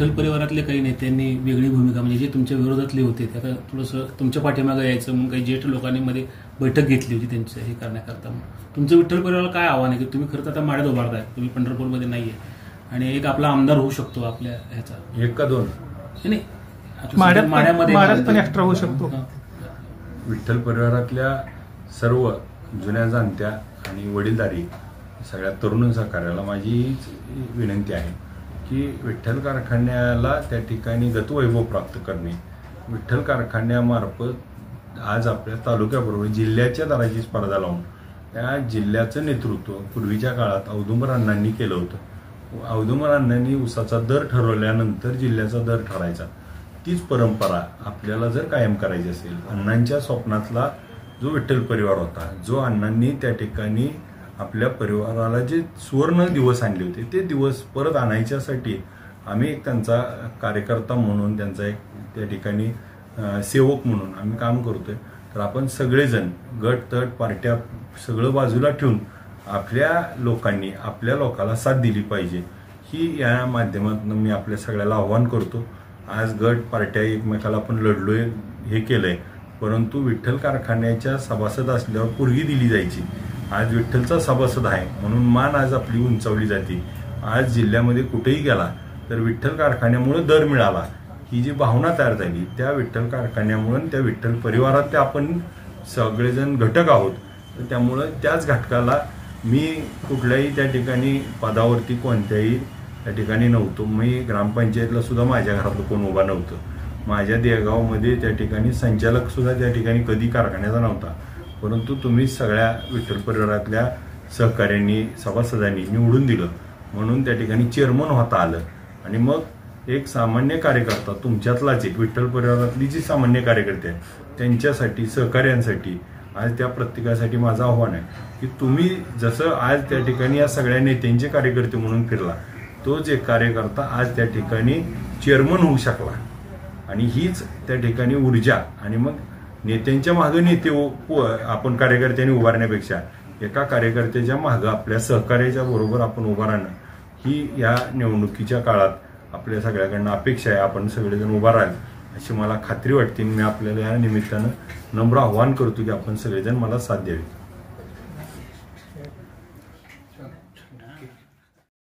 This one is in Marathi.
विठ्ठल परिवारातले काही नेत्यांनी वेगळी भूमिका म्हणजे जे तुमच्या विरोधातले होते त्या थोडंसं तुमच्या पाठीमागे यायचं म्हणून काही ज्येष्ठ लोकांनी मध्ये बैठक घेतली होती त्यांचं हे करण्याकरता. तुमचं विठ्ठल परिवाराला काय आव्हान आहे की तुम्ही खरं तर आता माड्यात उभारताय, तुम्ही पंढरपूरमध्ये नाहीये आणि एक आपला आमदार होऊ शकतो आपल्या ह्याचा एक का दोन नाही माड्यात पण एक्स्ट्रा होऊ शकतो. विठ्ठल परिवारातल्या सर्व जुन्या जाणत्या आणि वडीलधारी सगळ्या तरुण सहकार्याला माझी हीच विनंती आहे की विठ्ठल कारखान्याला त्या ठिकाणी गतवैभव प्राप्त करणे, विठ्ठल कारखान्यामार्फत आज आपल्या तालुक्याबरोबर जिल्ह्याच्या दराची स्पर्धा लावून त्या जिल्ह्याचं नेतृत्व पूर्वीच्या काळात औदुंबर अण्णांनी केलं होतं. औदुंबर अण्णांनी ऊसाचा दर ठरवल्यानंतर जिल्ह्याचा दर ठरायचा. तीच परंपरा आपल्याला जर कायम करायची असेल, अण्णांच्या स्वप्नातला जो विठ्ठल परिवार होता, जो अण्णांनी त्या ठिकाणी आपल्या परिवाराला जे सुवर्ण दिवस आणले होते ते दिवस परत आणायच्यासाठी आम्ही एक त्यांचा कार्यकर्ता म्हणून, त्यांचा एक त्या ठिकाणी सेवक म्हणून आम्ही काम करतोय. तर आपण सगळेजण गट तट पार्ट्या सगळं बाजूला ठेवून आपल्या लोकांनी आपल्या लोकाला साथ दिली पाहिजे ही या माध्यमातून मी आपल्या सगळ्याला आव्हान करतो. आज गट पार्ट्या एकमेकाला आपण लढलोय हे केलंय, परंतु विठ्ठल कारखान्याच्या सभासद असल्यावर पूर्वी दिली जायची. आज विठ्ठलचा सभासद आहे म्हणून मान आज आपली उंचावली जाते. आज जिल्ह्यामध्ये कुठेही गेला तर विठ्ठल कारखान्यामुळे दर मिळाला ही जी भावना तयार झाली त्या विठ्ठल कारखान्यामुळे, त्या विठ्ठल परिवारात आपण सगळेजण घटक आहोत. तर त्यामुळं त्याच घटकाला मी कुठल्याही त्या ठिकाणी पदावरती कोणत्याही त्या ठिकाणी नव्हतो. मी ग्रामपंचायतला सुद्धा माझ्या घरातलं कोण उभा नव्हतं. माझ्या देगावमध्ये त्या ठिकाणी संचालक सुद्धा त्या ठिकाणी कधी कारखान्याचा नव्हता. परंतु तुम्ही सगळ्या विठ्ठल परिवारातल्या सहकार्यांनी सभासदांनी निवडून दिलं म्हणून त्या ठिकाणी चेअरमन होता आलं. आणि मग एक सामान्य कार्यकर्ता तुमच्यातलाच एक विठ्ठल परिवारातली जी सामान्य कार्यकर्ते आहेत त्यांच्यासाठी सहकार्यांसाठी आज त्या प्रत्येकासाठी माझं आव्हान आहे की तुम्ही जसं आज त्या ठिकाणी या सगळ्या नेत्यांचे कार्यकर्ते म्हणून फिरला, तोच एक कार्यकर्ता आज त्या ठिकाणी चेअरमन होऊ शकला. आणि हीच त्या ठिकाणी ऊर्जा आणि मग नेत्यांच्या मागं नेते आपण कार्यकर्त्यांनी उभारण्यापेक्षा एका कार्यकर्त्याच्या मागं आपल्या सहकार्याच्या बरोबर आपण उभा राहणं ही या निवडणुकीच्या काळात आपल्या सगळ्याकडनं अपेक्षा आहे. आपण सगळेजण उभा राहाल अशी मला खात्री वाटते. मी आपल्याला या निमित्तानं नम्र आव्हान करतो की आपण सगळेजण मला साथ द्यावे.